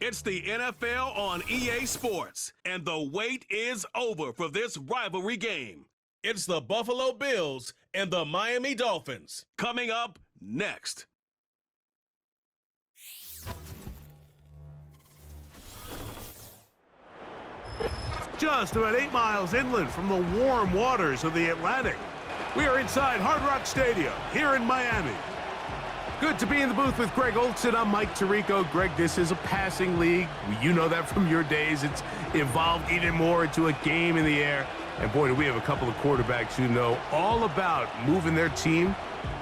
It's the NFL on EA Sports, and the wait is over for this rivalry game. It's the Buffalo Bills and the Miami Dolphins. Coming up next. Just about 8 miles inland from the warm waters of the Atlantic, we are inside Hard Rock Stadium here in Miami. Good to be in the booth with Greg Olson. I'm Mike Tirico. Greg, this is a passing league. You know that from your days. It's evolved even more into a game in the air. And boy, do we have a couple of quarterbacks who know all about moving their team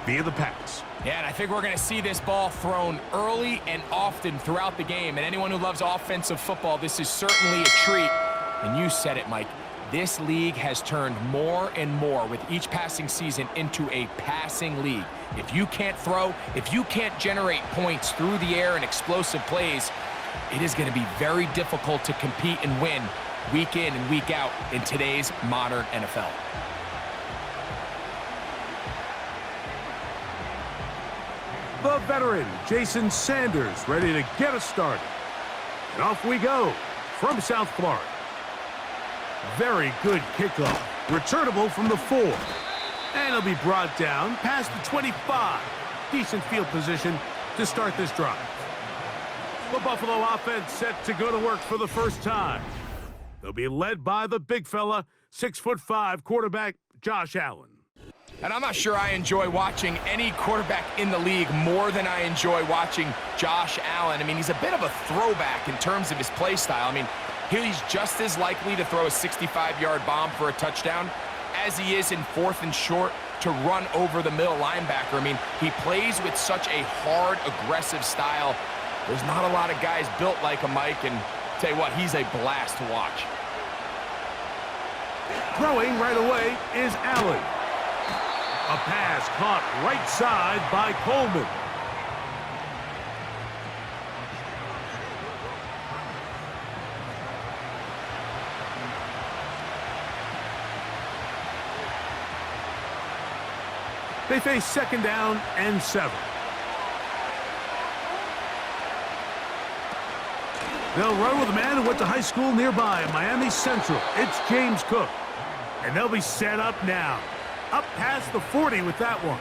via the pass. Yeah, and I think we're going to see this ball thrown early and often throughout the game. And anyone who loves offensive football, this is certainly a treat. And you said it, Mike. This league has turned more and more with each passing season into a passing league. If you can't throw, if you can't generate points through the air and explosive plays, it is going to be very difficult to compete and win week in and week out in today's modern NFL. The veteran, Jason Sanders, ready to get us started. And off we go from South Florida. Very good kickoff. Returnable from the 4. And it'll be brought down past the 25. Decent field position to start this drive. The Buffalo offense set to go to work for the first time. They'll be led by the big fella, 6'5" quarterback Josh Allen. And I'm not sure I enjoy watching any quarterback in the league more than I enjoy watching Josh Allen. I mean, he's a bit of a throwback in terms of his play style. I mean, he's just as likely to throw a 65-yard bomb for a touchdown as he is in 4th and short to run over the middle linebacker. I mean, he plays with such a hard, aggressive style. There's not a lot of guys built like him, Mike, and tell you what, he's a blast to watch. Throwing right away is Allen. A pass caught right side by Coleman. They face 2nd down and 7. They'll run with a man who went to high school nearby in Miami Central. It's James Cook. And they'll be set up now. Up past the 40 with that one.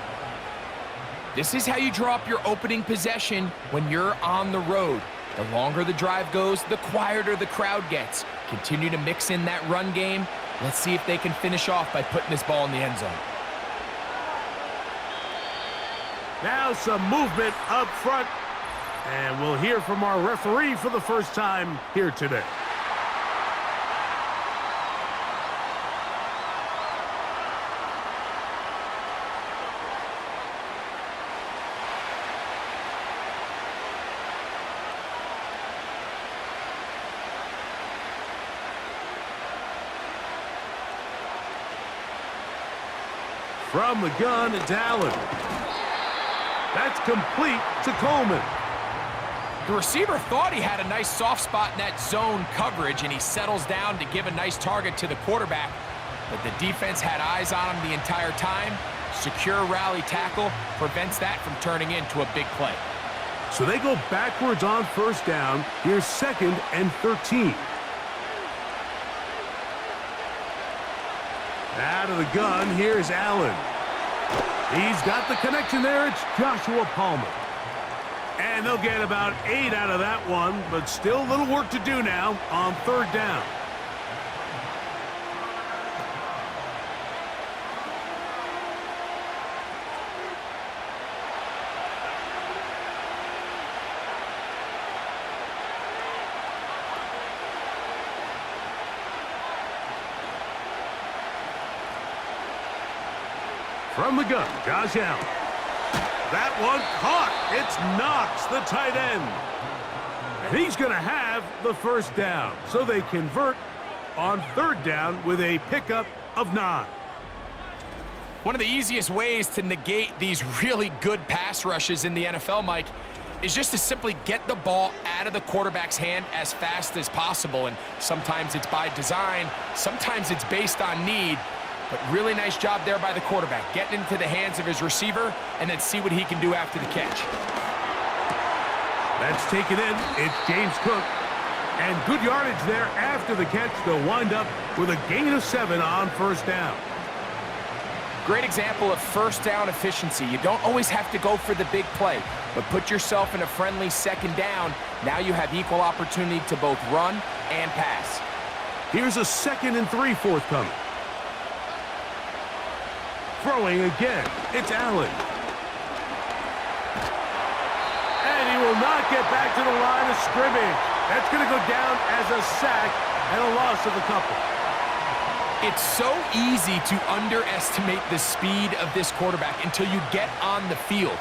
This is how you draw up your opening possession when you're on the road. The longer the drive goes, the quieter the crowd gets. Continue to mix in that run game. Let's see if they can finish off by putting this ball in the end zone. Now some movement up front. And we'll hear from our referee for the first time here today. From the gun, it's Allen. That's complete to Coleman. The receiver thought he had a nice soft spot in that zone coverage, and he settles down to give a nice target to the quarterback. But the defense had eyes on him the entire time. Secure rally tackle prevents that from turning into a big play. So they go backwards on 1st down. Here's 2nd and 13. Out of the gun, here's Allen. He's got the connection there. It's Joshua Palmer. And they'll get about 8 out of that one, but still a little work to do now on 3rd down. From the gun, Josh Allen. That one caught. It's Knox, the tight end. And he's going to have the 1st down. So they convert on 3rd down with a pickup of 9. One of the easiest ways to negate these really good pass rushes in the NFL, Mike, is just to simply get the ball out of the quarterback's hand as fast as possible. And sometimes it's by design, sometimes it's based on need. But really nice job there by the quarterback, getting into the hands of his receiver, and then see what he can do after the catch. That's taken in. It's James Cook. And good yardage there after the catch. They'll wind up with a gain of 7 on first down. Great example of first down efficiency. You don't always have to go for the big play, but put yourself in a friendly second down. Now you have equal opportunity to both run and pass. Here's a 2nd and 3 forthcoming. Throwing again. It's Allen. And he will not get back to the line of scrimmage. That's going to go down as a sack and a loss of a couple. It's so easy to underestimate the speed of this quarterback until you get on the field.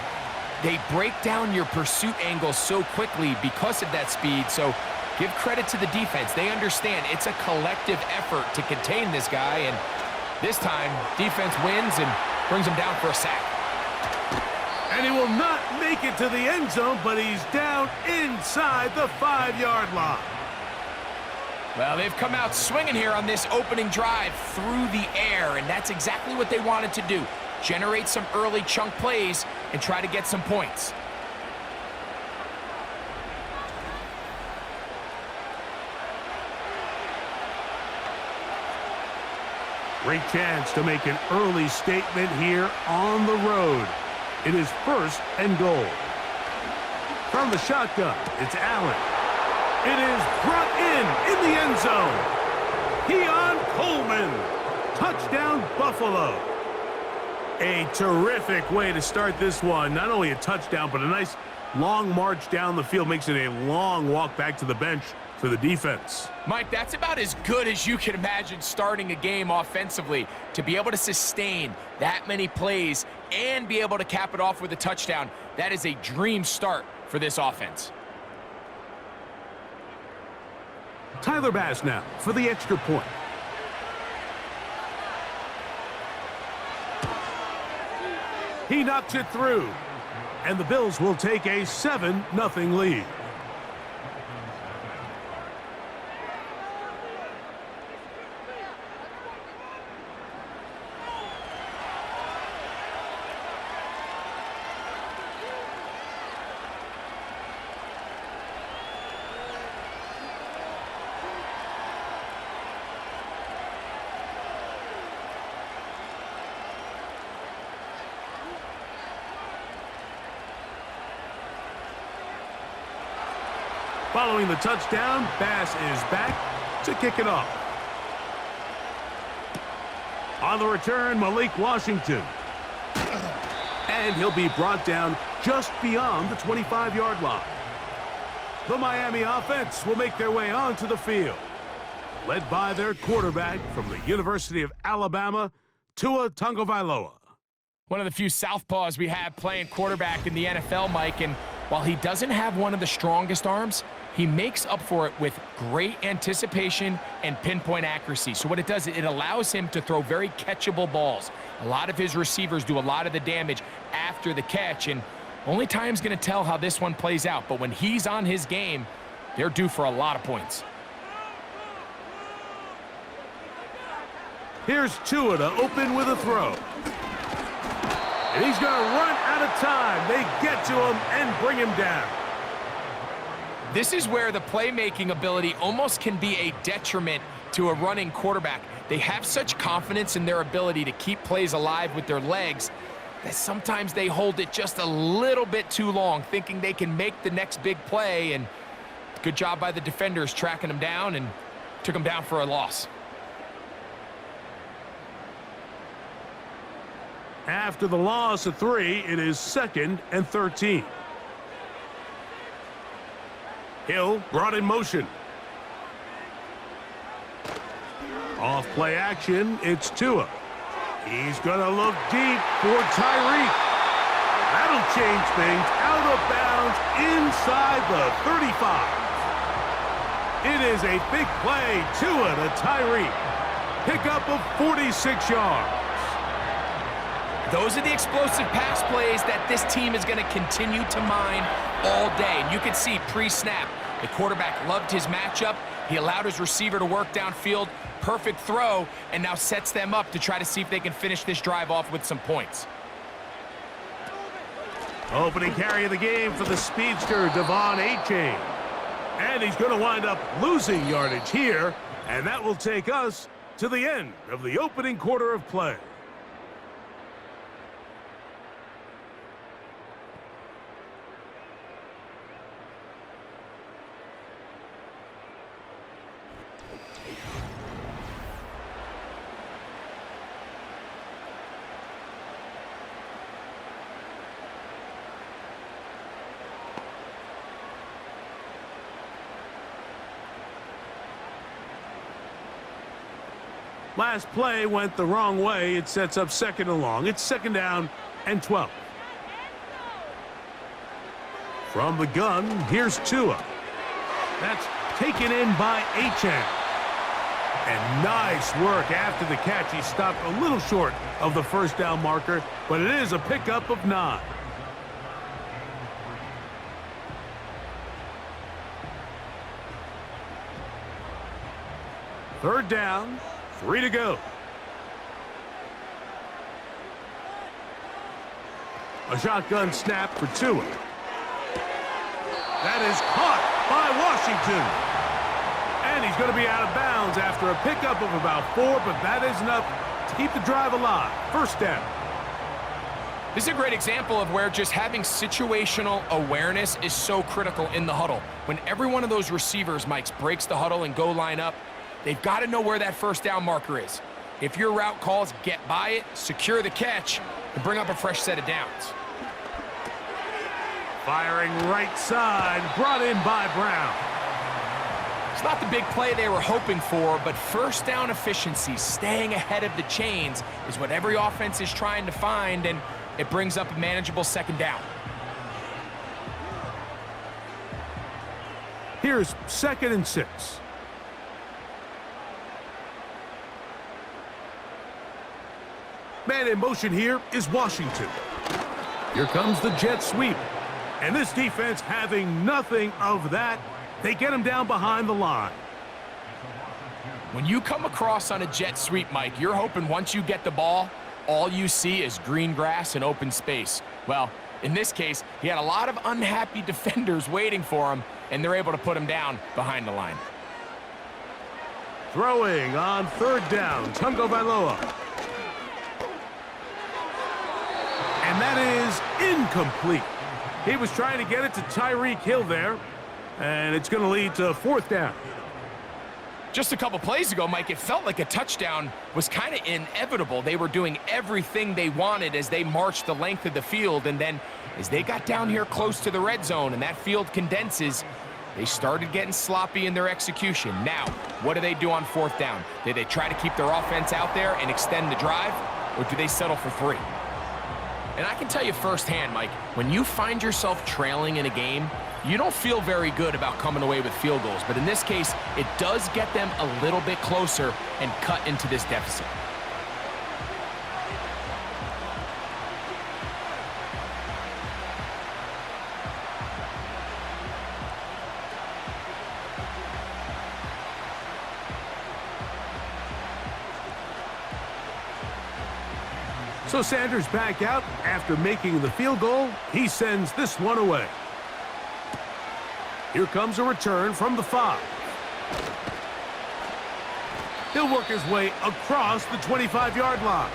They break down your pursuit angle so quickly because of that speed, so give credit to the defense. They understand it's a collective effort to contain this guy, and this time, defense wins and brings him down for a sack. And he will not make it to the end zone, but he's down inside the 5-yard line. Well, they've come out swinging here on this opening drive through the air, and that's exactly what they wanted to do. Generate some early chunk plays and try to get some points. Great chance to make an early statement here on the road. It is 1st and goal. From the shotgun, it's Allen. It is brought in the end zone. Keon Coleman. Touchdown, Buffalo. A terrific way to start this one. Not only a touchdown, but a nice long march down the field. Makes it a long walk back to the bench for the defense. Mike, that's about as good as you can imagine starting a game offensively. To be able to sustain that many plays and be able to cap it off with a touchdown, that is a dream start for this offense. Tyler Bass now for the extra point. He knocks it through, and the Bills will take a 7-0 lead. Following the touchdown, Bass is back to kick it off. On the return, Malik Washington. And he'll be brought down just beyond the 25-yard line. The Miami offense will make their way onto the field, led by their quarterback from the University of Alabama, Tua Tagovailoa. One of the few southpaws we have playing quarterback in the NFL, Mike, and while he doesn't have one of the strongest arms, he makes up for it with great anticipation and pinpoint accuracy. So what it does, it allows him to throw very catchable balls. A lot of his receivers do a lot of the damage after the catch, and only time's going to tell how this one plays out. But when he's on his game, they're due for a lot of points. Here's Tua to open with a throw. And he's going to run out of time. They get to him and bring him down. This is where the playmaking ability almost can be a detriment to a running quarterback. They have such confidence in their ability to keep plays alive with their legs that sometimes they hold it just a little bit too long, thinking they can make the next big play, and good job by the defenders tracking him down and took him down for a loss. After the loss of 3, it is 2nd and 13. Hill brought in motion. Off play action, it's Tua. He's going to look deep for Tyreek. That'll change things. Out of bounds inside the 35. It is a big play. Tua to Tyreek. Pickup of 46 yards. Those are the explosive pass plays that this team is going to continue to mine all day. And you can see pre-snap, the quarterback loved his matchup. He allowed his receiver to work downfield. Perfect throw, and now sets them up to try to see if they can finish this drive off with some points. Opening carry of the game for the speedster, Devon A-Chain. And he's going to wind up losing yardage here, and that will take us to the end of the opening quarter of play. Last play went the wrong way. It sets up 2nd and long. It's 2nd down and 12. From the gun, here's Tua. That's taken in by A-Chain. And nice work after the catch. He stopped a little short of the 1st down marker, but it is a pickup of 9. Third down. 3 to go. A shotgun snap for Tua. That is caught by Washington. And he's going to be out of bounds after a pickup of about 4, but that is enough to keep the drive alive. 1st down. This is a great example of where just having situational awareness is so critical in the huddle. When every one of those receivers, Mike, breaks the huddle and go line up, they've got to know where that 1st down marker is. If your route calls, get by it, secure the catch, and bring up a fresh set of downs. Firing right side, brought in by Brown. It's not the big play they were hoping for, but 1st down efficiency, staying ahead of the chains, is what every offense is trying to find, and it brings up a manageable 2nd down. Here's 2nd and 6. Man in motion here is Washington. Here comes the jet sweep. And this defense having nothing of that. They get him down behind the line. When you come across on a jet sweep, Mike, you're hoping once you get the ball, all you see is green grass and open space. Well, in this case, he had a lot of unhappy defenders waiting for him, and they're able to put him down behind the line. Throwing on 3rd down, Tungo Vailoa. And that is incomplete. He was trying to get it to Tyreek Hill there, and it's going to lead to 4th down. Just a couple plays ago, Mike, it felt like a touchdown was kind of inevitable. They were doing everything they wanted as they marched the length of the field, and then as they got down here close to the red zone and that field condenses, they started getting sloppy in their execution. Now, what do they do on 4th down? Do they try to keep their offense out there and extend the drive, or do they settle for 3? And I can tell you firsthand, Mike, when you find yourself trailing in a game, you don't feel very good about coming away with field goals. But in this case, it does get them a little bit closer and cut into this deficit. So Sanders back out after making the field goal. He sends this one away. Here comes a return from the 5. He'll work his way across the 25-yard line.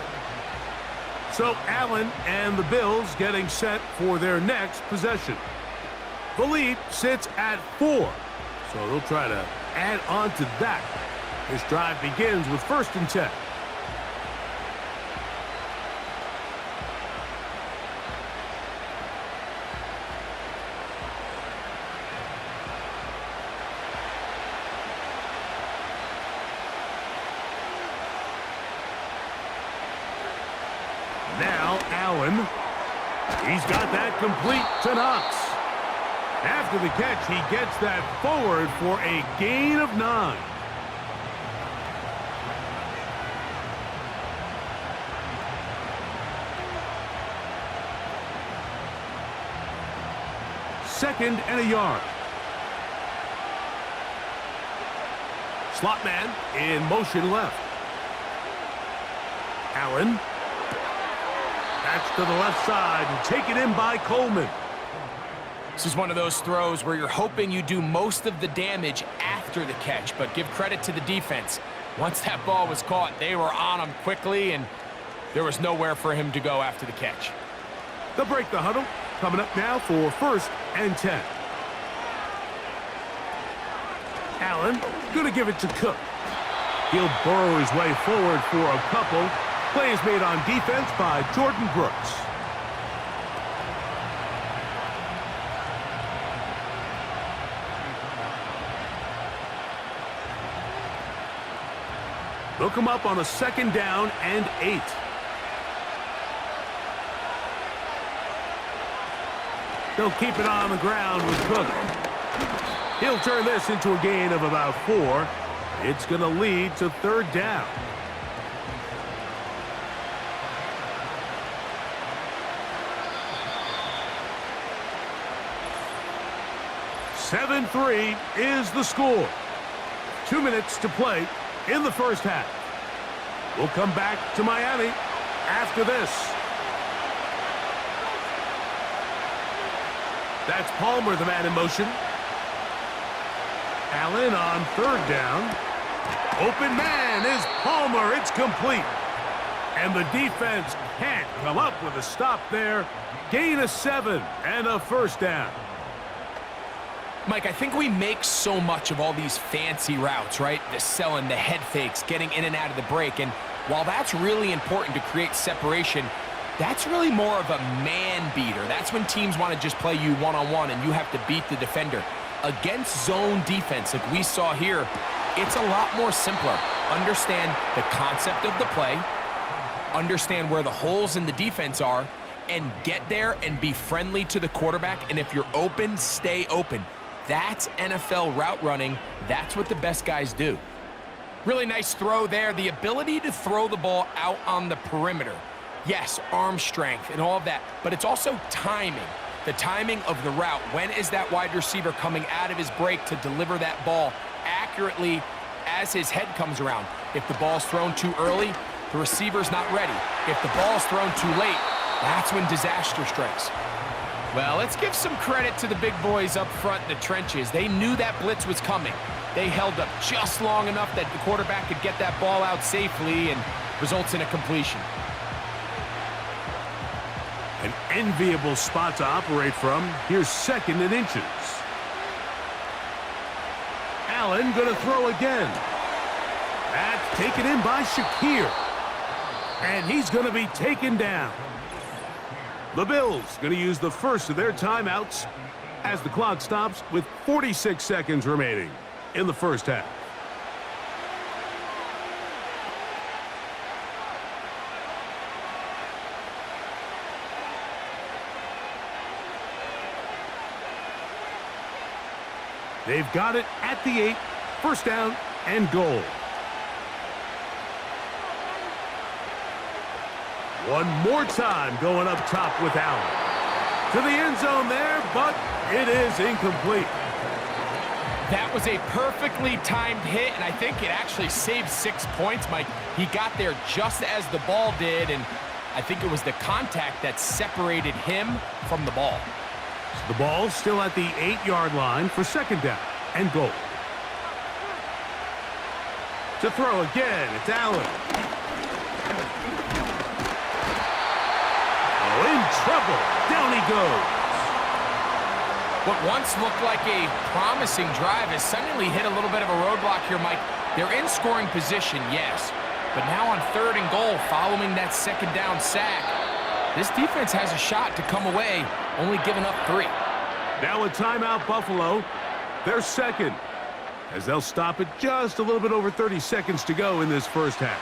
So Allen and the Bills getting set for their next possession. The lead sits at 4, so they'll try to add on to that. This drive begins with 1st and 10. Now Allen, he's got that complete to Knox. After the catch, he gets that forward for a gain of 9. Second and a yard. Slot man in motion left. Allen. That's to the left side and taken in by Coleman. This is one of those throws where you're hoping you do most of the damage after the catch, but give credit to the defense. Once that ball was caught, they were on him quickly, and there was nowhere for him to go after the catch. They'll break the huddle. Coming up now for 1st and 10. Allen going to give it to Cook. He'll burrow his way forward for a couple. Play is made on defense by Jordan Brooks. They'll come up on a 2nd down and 8. They'll keep it on the ground with Cook. He'll turn this into a gain of about 4. It's going to lead to 3rd down. "7-3 is the score. 2 minutes to play in the first half. We'll come back to Miami after this. That's Palmer, the man in motion. Allen on 3rd down. Open man is Palmer. It's complete. And the defense can't come up with a stop there. Gain of 7 and a 1st down. Mike, I think we make so much of all these fancy routes, right? The selling, the head fakes, getting in and out of the break. And while that's really important to create separation, that's really more of a man beater. That's when teams want to just play you one-on-one and you have to beat the defender. Against zone defense like we saw here, it's a lot more simpler. Understand the concept of the play, understand where the holes in the defense are, and get there and be friendly to the quarterback. And if you're open, stay open. That's NFL route running. That's what the best guys do. Really nice throw there. The ability to throw the ball out on the perimeter. Yes, arm strength and all of that, but it's also timing. The timing of the route. When is that wide receiver coming out of his break to deliver that ball accurately as his head comes around? If the ball's thrown too early, the receiver's not ready. If the ball's thrown too late, that's when disaster strikes. Well, let's give some credit to the big boys up front in the trenches. They knew that blitz was coming. They held up just long enough that the quarterback could get that ball out safely and results in a completion. An enviable spot to operate from. Here's 2nd and inches. Allen going to throw again. That's taken in by Shakir. And he's going to be taken down. The Bills going to use the first of their timeouts as the clock stops with 46 seconds remaining in the first half. They've got it at the 8, 1st down and goal. One more time going up top with Allen. To the end zone there, but it is incomplete. That was a perfectly timed hit, and I think it actually saved 6 points, Mike. He got there just as the ball did, and I think it was the contact that separated him from the ball. So the ball still at the 8-yard line for 2nd down and goal. To throw again, it's Allen. In trouble. Down he goes. What once looked like a promising drive has suddenly hit a little bit of a roadblock here, Mike. They're in scoring position, yes. But now on 3rd and goal, following that 2nd down sack, this defense has a shot to come away, only giving up 3. Now a timeout, Buffalo. They're 2nd, as they'll stop it just a little bit over 30 seconds to go in this first half.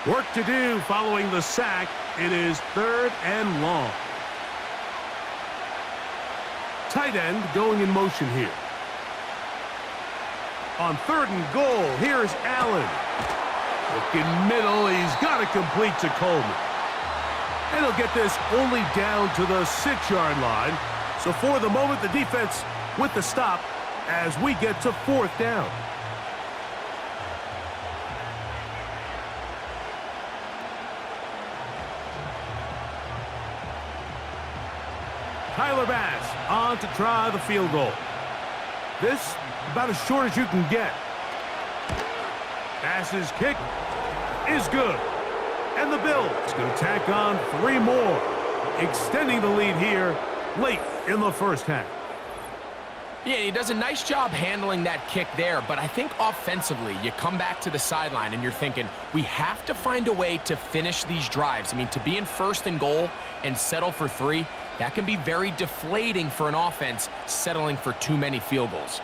Work to do following the sack. It is 3rd and long. Tight end going in motion here. On 3rd and goal, here's Allen. Looking middle, he's got to complete to Coleman. And he'll get this only down to the 6-yard line. So for the moment, the defense with the stop as we get to 4th down. Tyler Bass on to try the field goal. This about as short as you can get. Bass's kick is good. And the Bills going to tack on 3 more, extending the lead here late in the first half. Yeah, he does a nice job handling that kick there, but I think offensively, you come back to the sideline and you're thinking, we have to find a way to finish these drives. I mean, to be in 1st and goal and settle for 3, that can be very deflating for an offense settling for too many field goals.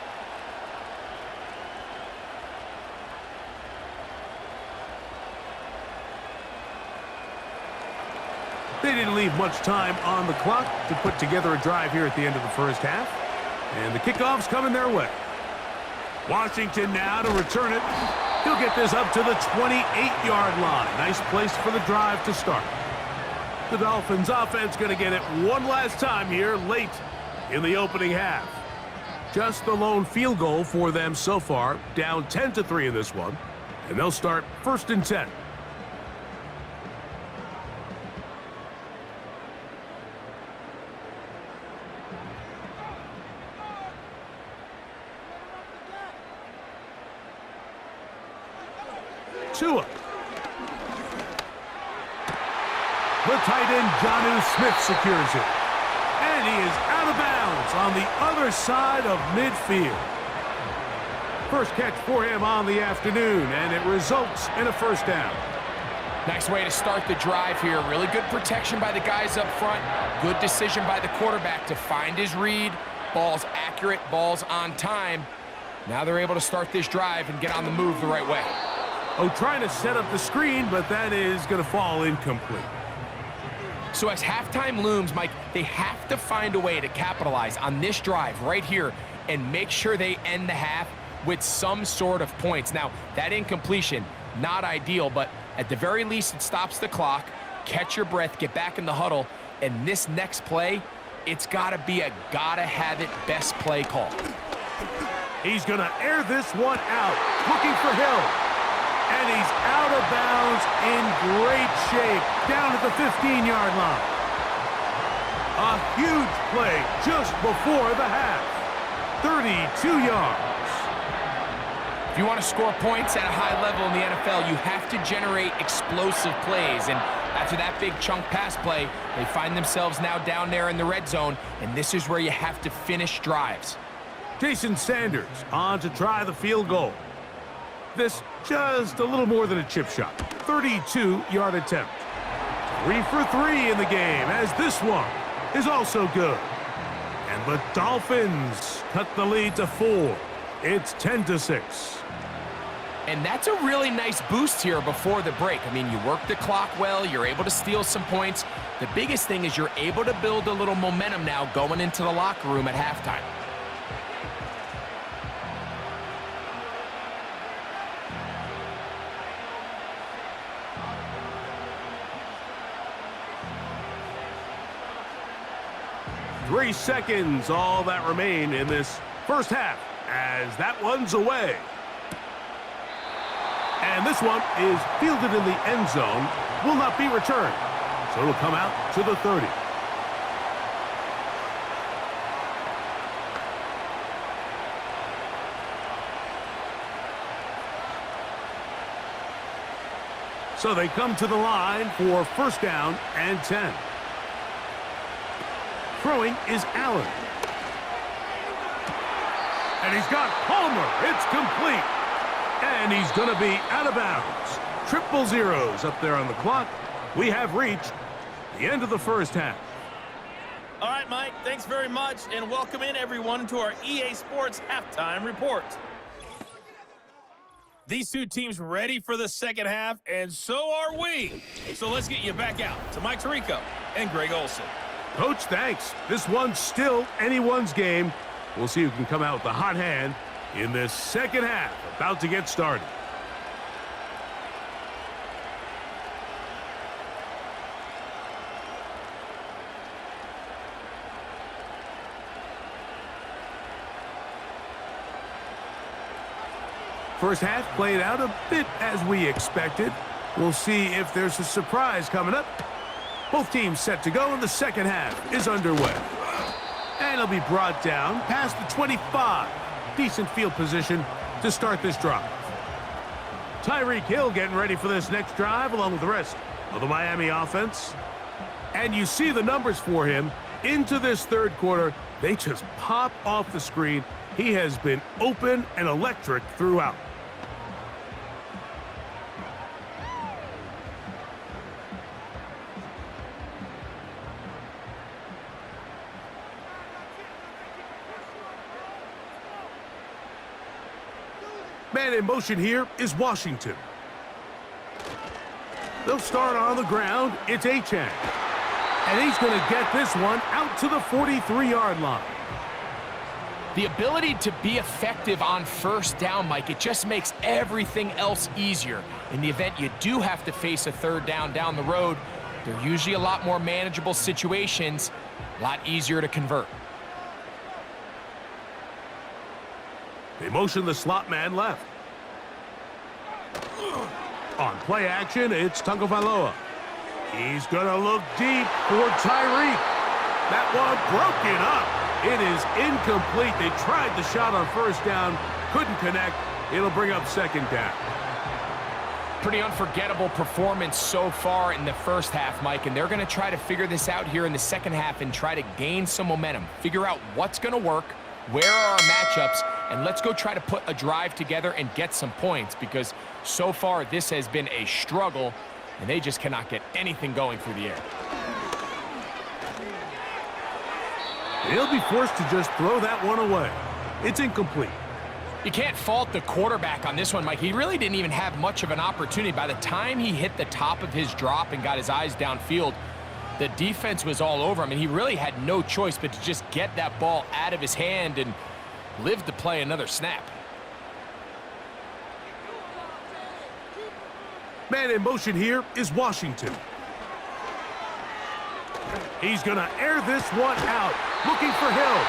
They didn't leave much time on the clock to put together a drive here at the end of the first half. And the kickoff's coming their way. Washington now to return it. He'll get this up to the 28-yard line. Nice place for the drive to start. The Dolphins offense going to get it one last time here late in the opening half. Just the lone field goal for them so far, down 10-3 in this one. And they'll start 1st and 10. Tua. The tight end, Jonnu Smith, secures it. And he is out of bounds on the other side of midfield. First catch for him on the afternoon, and it results in a 1st down. Nice way to start the drive here. Really good protection by the guys up front. Good decision by the quarterback to find his read. Ball's accurate, ball's on time. Now they're able to start this drive and get on the move the right way. Oh, trying to set up the screen, but that is going to fall incomplete. So as halftime looms, Mike, they have to find a way to capitalize on this drive right here and make sure they end the half with some sort of points. Now, that incompletion, not ideal, but at the very least, it stops the clock. Catch your breath, get back in the huddle, and this next play, it's got to be a gotta-have-it best play call. He's going to air this one out, looking for Hill. And he's out of bounds in great shape, down at the 15-yard line. A huge play just before the half. 32 yards. If you want to score points at a high level in the NFL, you have to generate explosive plays. And after that big chunk pass play, they find themselves now down there in the red zone, and this is where you have to finish drives. Jason Sanders on to try the field goal. This just a little more than a chip shot. 32-yard attempt. 3 for 3 in the game, as this one is also good. And the Dolphins cut the lead to 4. It's 10-6. And that's a really nice boost here before the break. I mean, you work the clock well, you're able to steal some points. The biggest thing is you're able to build a little momentum now going into the locker room at halftime. Three seconds, all that remain in this first half, as that one's away. And this one is fielded in the end zone, will not be returned. So it'll come out to the 30. So they come to the line for 1st down and 10. Throwing is Allen. And he's got Palmer. It's complete. And he's going to be out of bounds. Triple zeros up there on the clock. We have reached the end of the first half. All right, Mike, thanks very much, and welcome in everyone to our EA Sports Halftime Report. These two teams ready for the second half, and so are we. So let's get you back out to Mike Tirico and Greg Olson. Coach, thanks. This one's still anyone's game. We'll see who can come out with the hot hand in this second half, about to get started. First half played out a bit as we expected. We'll see if there's a surprise coming up. Both teams set to go, and the second half is underway. And it'll be brought down past the 25. Decent field position to start this drive. Tyreek Hill getting ready for this next drive along with the rest of the Miami offense. And you see the numbers for him into this third quarter. They just pop off the screen. He has been open and electric throughout. Man in motion here is Washington. They'll start on the ground. It's Achane. And he's going to get this one out to the 43-yard line. The ability to be effective on first down, Mike, it just makes everything else easier. In the event you do have to face a third down the road, they're usually a lot more manageable situations, a lot easier to convert. They motion the slot man left. On play action, it's Tagovailoa. He's going to look deep for Tyreek. That one broken up. It is incomplete. They tried the shot on first down, couldn't connect. It'll bring up second down. Pretty unforgettable performance so far in the first half, Mike, and they're going to try to figure this out here in the second half and try to gain some momentum, figure out what's going to work, where are our matchups, and let's go try to put a drive together and get some points, because so far this has been a struggle, and they just cannot get anything going through the air. He'll be forced to just throw that one away. It's incomplete. You can't fault the quarterback on this one, Mike. He really didn't even have much of an opportunity. By the time he hit the top of his drop and got his eyes downfield, the defense was all over him, and he really had no choice but to just get that ball out of his hand and live to play another snap. Man in motion here is Washington. He's going to air this one out, looking for Hill.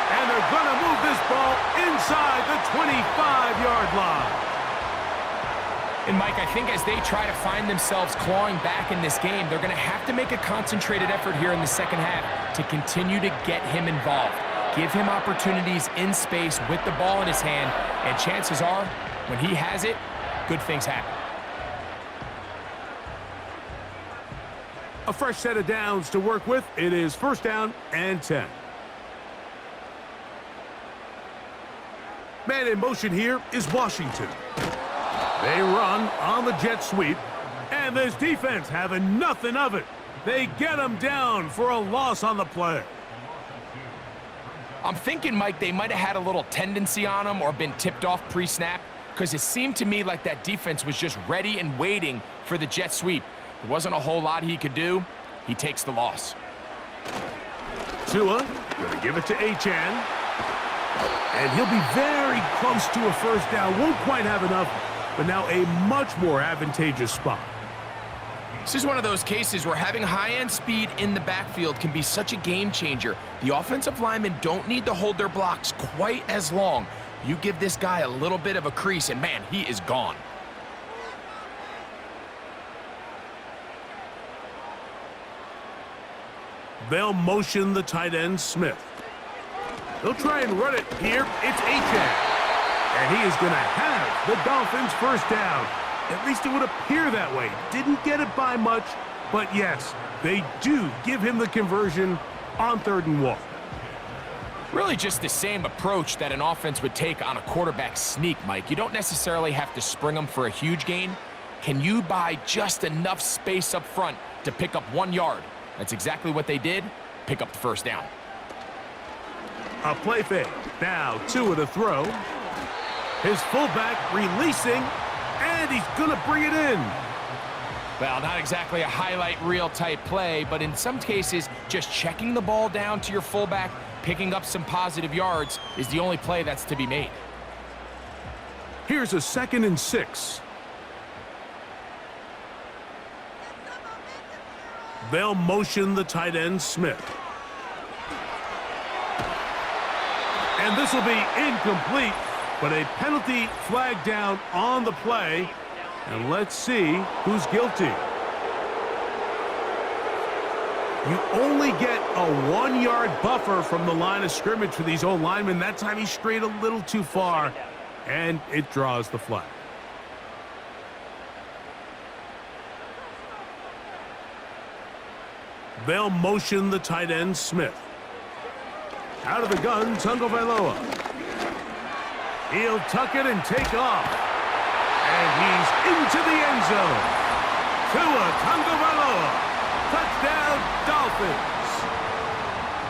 And they're going to move this ball inside the 25-yard line. And, Mike, I think as they try to find themselves clawing back in this game, they're going to have to make a concentrated effort here in the second half to continue to get him involved. Give him opportunities in space with the ball in his hand, and chances are, when he has it, good things happen. A fresh set of downs to work with. It is first down and 10. Man in motion here is Washington. They run on the jet sweep, and this defense having nothing of it. They get them down for a loss on the play. I'm thinking, Mike, they might have had a little tendency on him or been tipped off pre-snap, because it seemed to me like that defense was just ready and waiting for the jet sweep. There wasn't a whole lot he could do. He takes the loss. Tua going to give it to Achane. And he'll be very close to a first down. Won't quite have enough, but now a much more advantageous spot. This is one of those cases where having high-end speed in the backfield can be such a game changer. The offensive linemen don't need to hold their blocks quite as long. You give this guy a little bit of a crease, and man, he is gone. They'll motion the tight end, Smith. They'll try and run it here. It's Achane. And he is going to have the Dolphins first down. At least it would appear that way. Didn't get it by much, but yes, they do give him the conversion on 3rd and 1. Really just the same approach that an offense would take on a quarterback sneak, Mike. You don't necessarily have to spring them for a huge gain. Can you buy just enough space up front to pick up 1 yard? That's exactly what they did. Pick up the first down. A play fake. Now Tua to throw. His fullback releasing, and he's going to bring it in. Well, not exactly a highlight reel type play, but in some cases, just checking the ball down to your fullback, picking up some positive yards is the only play that's to be made. Here's a 2nd and 6. They'll motion the tight end, Smith. And this will be incomplete. But a penalty flag down on the play. And let's see who's guilty. You only get a 1-yard buffer from the line of scrimmage for these old linemen. That time he strayed a little too far, and it draws the flag. They'll motion the tight end, Smith. Out of the gun, Tagovailoa. He'll tuck it and take off. And he's into the end zone. Tua Tagovailoa. Touchdown, Dolphins.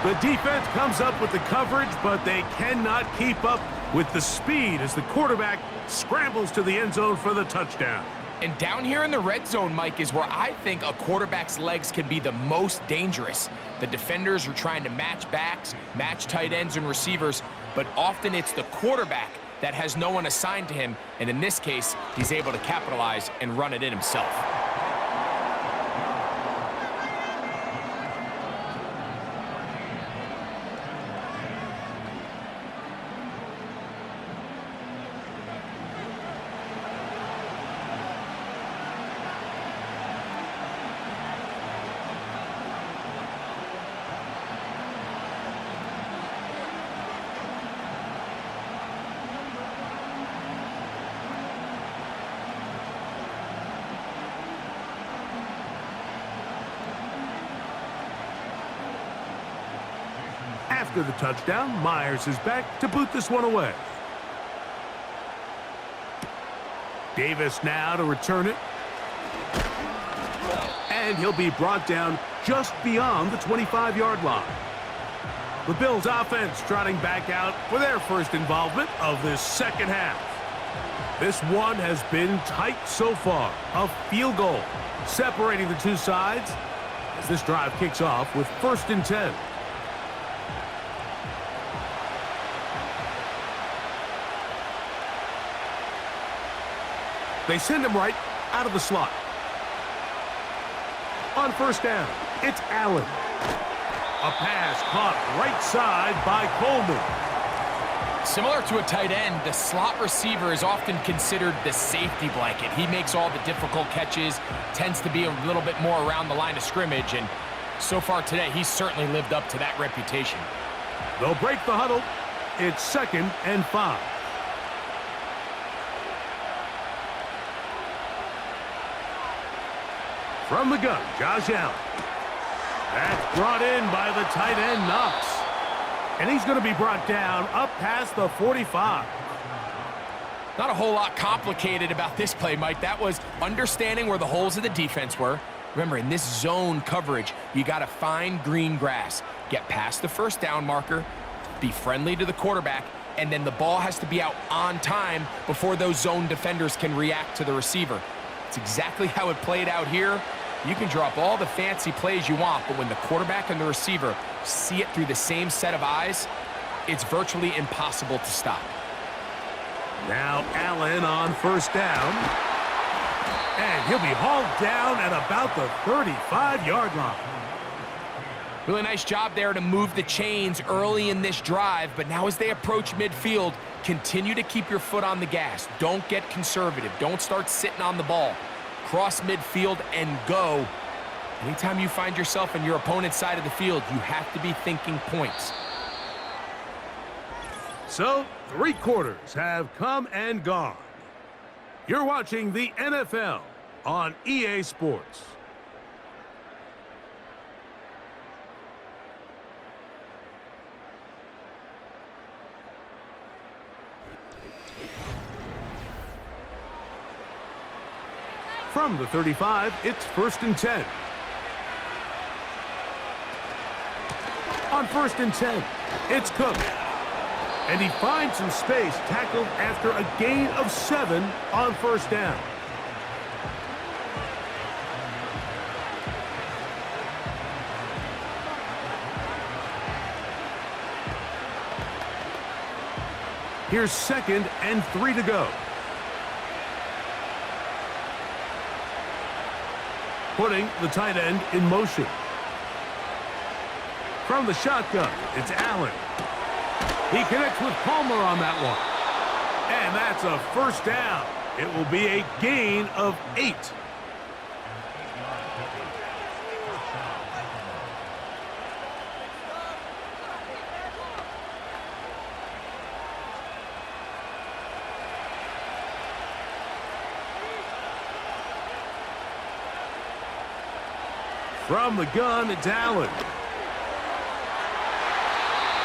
The defense comes up with the coverage, but they cannot keep up with the speed as the quarterback scrambles to the end zone for the touchdown. And down here in the red zone, Mike, is where I think a quarterback's legs can be the most dangerous. The defenders are trying to match backs, match tight ends and receivers, but often it's the quarterback that has no one assigned to him, and in this case, he's able to capitalize and run it in himself. After the touchdown, Myers is back to boot this one away. Davis now to return it. And he'll be brought down just beyond the 25-yard line. The Bills offense trotting back out for their first involvement of this second half. This one has been tight so far. A field goal separating the two sides as this drive kicks off with 1st and 10. They send him right out of the slot. On 1st down, it's Allen. A pass caught right side by Coleman. Similar to a tight end, the slot receiver is often considered the safety blanket. He makes all the difficult catches, tends to be a little bit more around the line of scrimmage, and so far today, he's certainly lived up to that reputation. They'll break the huddle. It's 2nd and 5. From the gun, Josh Allen. That's brought in by the tight end, Knox. And he's going to be brought down up past the 45. Not a whole lot complicated about this play, Mike. That was understanding where the holes of the defense were. Remember, in this zone coverage, you got to find green grass. Get past the 1st down marker, be friendly to the quarterback, and then the ball has to be out on time before those zone defenders can react to the receiver. It's exactly how it played out here. You can drop all the fancy plays you want, but when the quarterback and the receiver see it through the same set of eyes, it's virtually impossible to stop. Now Allen on 1st down. And he'll be hauled down at about the 35-yard line. Really nice job there to move the chains early in this drive, but now as they approach midfield, continue to keep your foot on the gas. Don't get conservative. Don't start sitting on the ball. Cross midfield and go. Anytime you find yourself on your opponent's side of the field, you have to be thinking points. So, 3 quarters have come and gone. You're watching the NFL on EA Sports. From the 35, it's 1st and 10. On 1st and 10, it's Cook. And he finds some space, tackled after a gain of 7 on 1st down. Here's 2nd and 3 to go. Putting the tight end in motion. From the shotgun, it's Allen. He connects with Palmer on that one. And that's a first down. It will be a gain of 8. From the gun, it's Allen.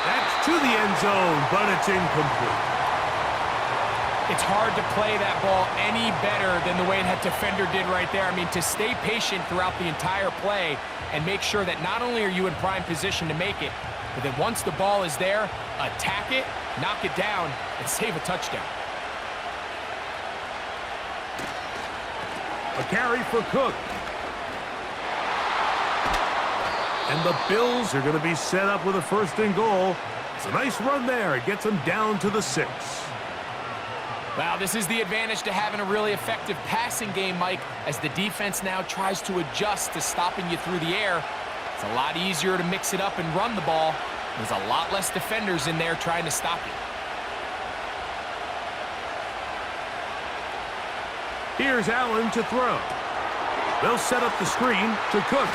That's to the end zone, but it's incomplete. It's hard to play that ball any better than the way that defender did right there. I mean, to stay patient throughout the entire play and make sure that not only are you in prime position to make it, but that once the ball is there, attack it, knock it down, and save a touchdown. A carry for Cook. And the Bills are going to be set up with a 1st and goal. It's a nice run there. It gets them down to the 6. Wow, this is the advantage to having a really effective passing game, Mike, as the defense now tries to adjust to stopping you through the air. It's a lot easier to mix it up and run the ball. There's a lot less defenders in there trying to stop you. Here's Allen to throw. They'll set up the screen to Cook.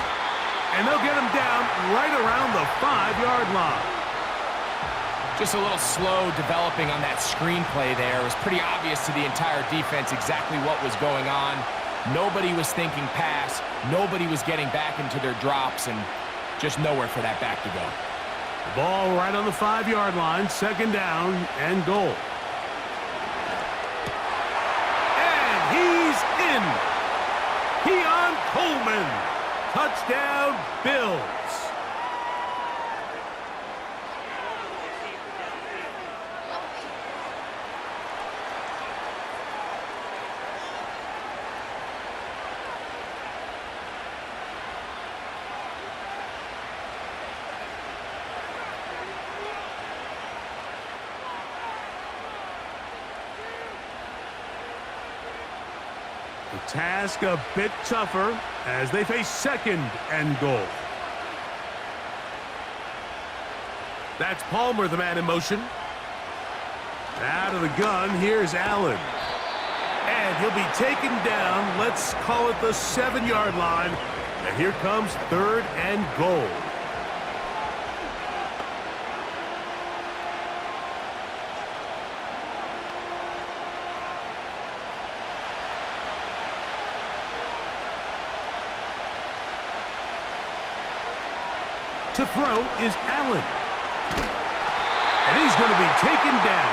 And they'll get him down right around the 5-yard line. Just a little slow developing on that screenplay there. It was pretty obvious to the entire defense exactly what was going on. Nobody was thinking pass. Nobody was getting back into their drops, and just nowhere for that back to go. The ball right on the 5-yard line, 2nd down and goal. And he's in. Keon Coleman. Touchdown, Bills. The task a bit tougher as they face 2nd and goal. That's Palmer, the man in motion. Out of the gun, here's Allen. And he'll be taken down, let's call it the 7-yard line. And here comes 3rd and goal. To throw is Allen. And he's going to be taken down.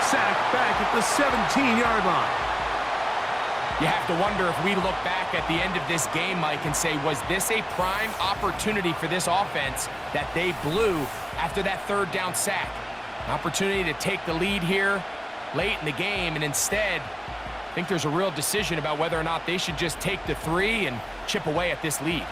Sacked back at the 17-yard line. You have to wonder if we look back at the end of this game, Mike, and say, was this a prime opportunity for this offense that they blew after that 3rd down sack? An opportunity to take the lead here late in the game, and instead, I think there's a real decision about whether or not they should just take the 3 and chip away at this lead.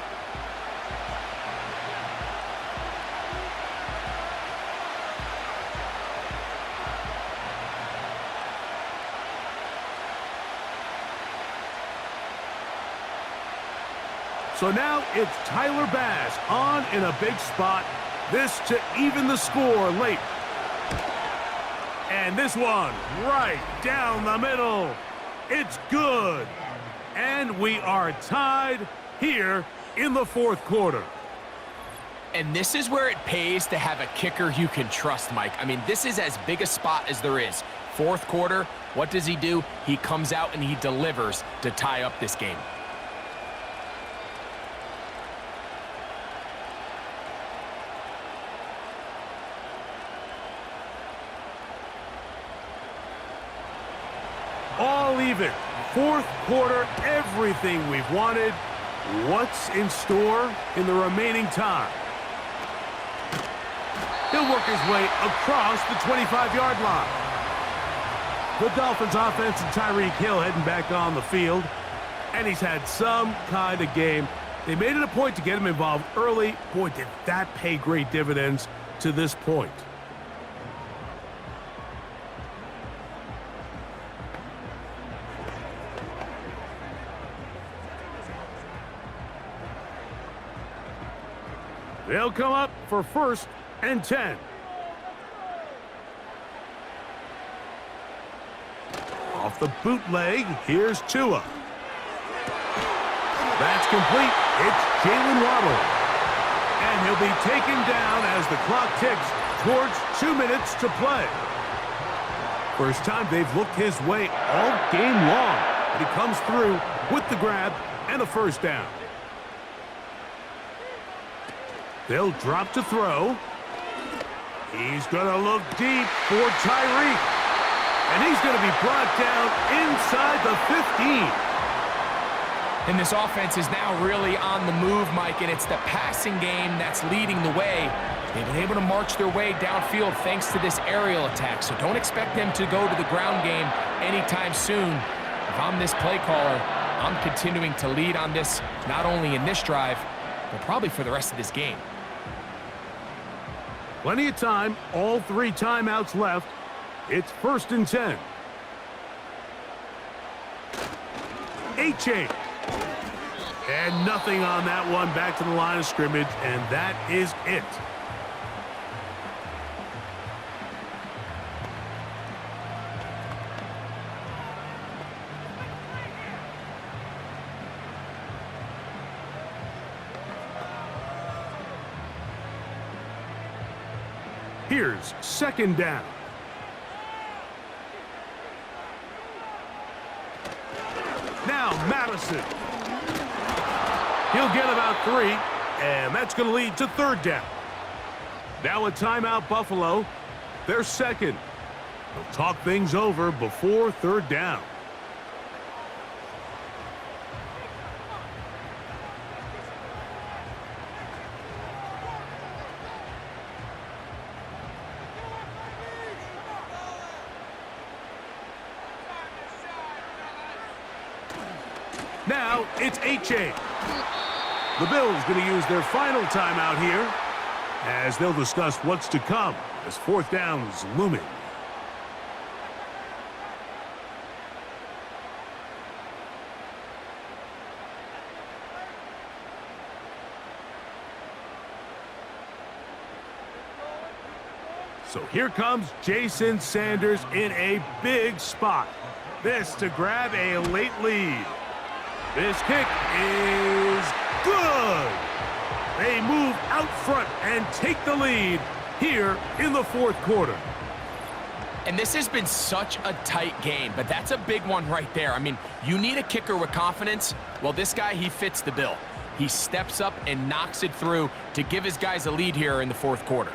So now it's Tyler Bass on in a big spot. This to even the score late. And this one right down the middle. It's good. And we are tied here in the 4th quarter. And this is where it pays to have a kicker you can trust, Mike. I mean, this is as big a spot as there is. 4th quarter, what does he do? He comes out and he delivers to tie up this game. All even. 4th quarter, everything we've wanted. What's in store in the remaining time? He'll work his way across the 25-yard line. The Dolphins offense and Tyreek Hill heading back on the field. And he's had some kind of game. They made it a point to get him involved early. Boy, did that pay great dividends to this point. They'll come up for 1st and 10. Off the bootleg, here's Tua. That's complete. It's Jalen Waddle. And he'll be taken down as the clock ticks towards 2 minutes to play. First time they've looked his way all game long. But he comes through with the grab and a first down. They'll drop to throw. He's going to look deep for Tyreek. And he's going to be brought down inside the 15. And this offense is now really on the move, Mike, and it's the passing game that's leading the way. They've been able to march their way downfield thanks to this aerial attack, so don't expect them to go to the ground game anytime soon. If I'm this play caller, I'm continuing to lead on this, not only in this drive, but probably for the rest of this game. Plenty of time, all 3 timeouts left. It's 1st and 10. H-8. And nothing on that one, back to the line of scrimmage, and that is it. Here's 2nd down. Now Madison. He'll get about 3, and that's going to lead to 3rd down. Now a timeout, Buffalo. They're 2nd. They'll talk things over before 3rd down. Now it's H-8. The Bills going to use their final timeout here as they'll discuss what's to come as 4th down is looming. So here comes Jason Sanders in a big spot. This to grab a late lead. This kick is good. They move out front and take the lead here in the 4th quarter. And this has been such a tight game, but that's a big one right there. I mean, you need a kicker with confidence. Well, this guy, he fits the bill. He steps up and knocks it through to give his guys a lead here in the 4th quarter.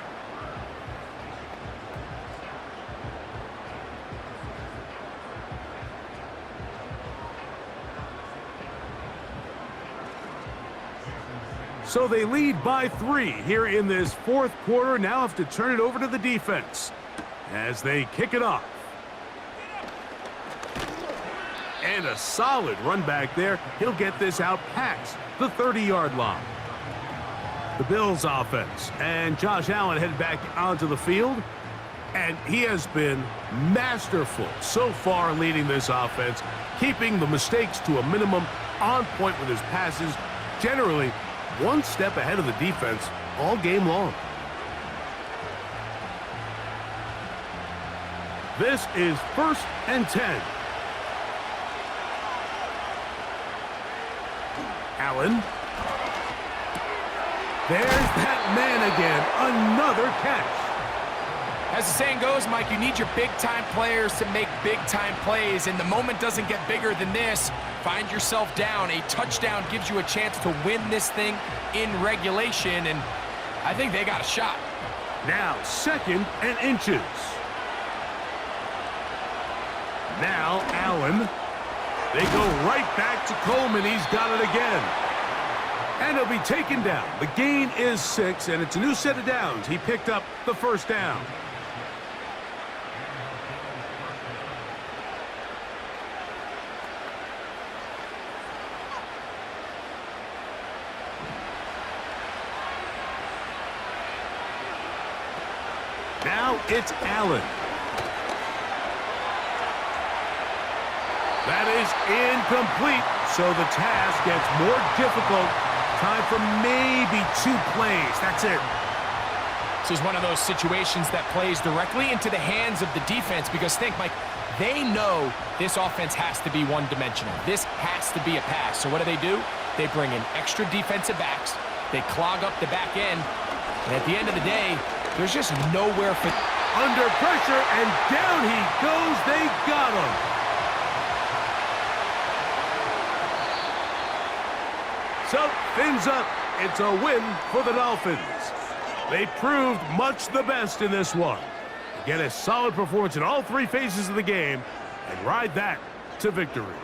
So they lead by 3 here in this 4th quarter. Now have to turn it over to the defense as they kick it off. And a solid run back there. He'll get this out past the 30-yard line. The Bills offense and Josh Allen headed back onto the field. And he has been masterful so far leading this offense, keeping the mistakes to a minimum, on point with his passes, generally one step ahead of the defense all game long. This is 1st and 10. Allen. There's that man again. Another catch. As the saying goes, Mike, you need your big-time players to make big-time plays, and the moment doesn't get bigger than this. Find yourself down. A touchdown gives you a chance to win this thing in regulation, and I think they got a shot. Now 2nd and inches. Now Allen. They go right back to Coleman. He's got it again. And he'll be taken down. The gain is 6, and it's a new set of downs. He picked up the 1st down. Now it's Allen. That is incomplete, so the task gets more difficult. Time for maybe 2 plays. That's it. This is one of those situations that plays directly into the hands of the defense because think, Mike, They know this offense has to be one-dimensional. This has to be a pass. So what do? They bring in extra defensive backs. They clog up the back end. And at the end of the day, there's just nowhere for... Under pressure, and down he goes. They got him. So, fins up. It's a win for the Dolphins. They proved much the best in this one. Get a solid performance in all three phases of the game and ride that to victory.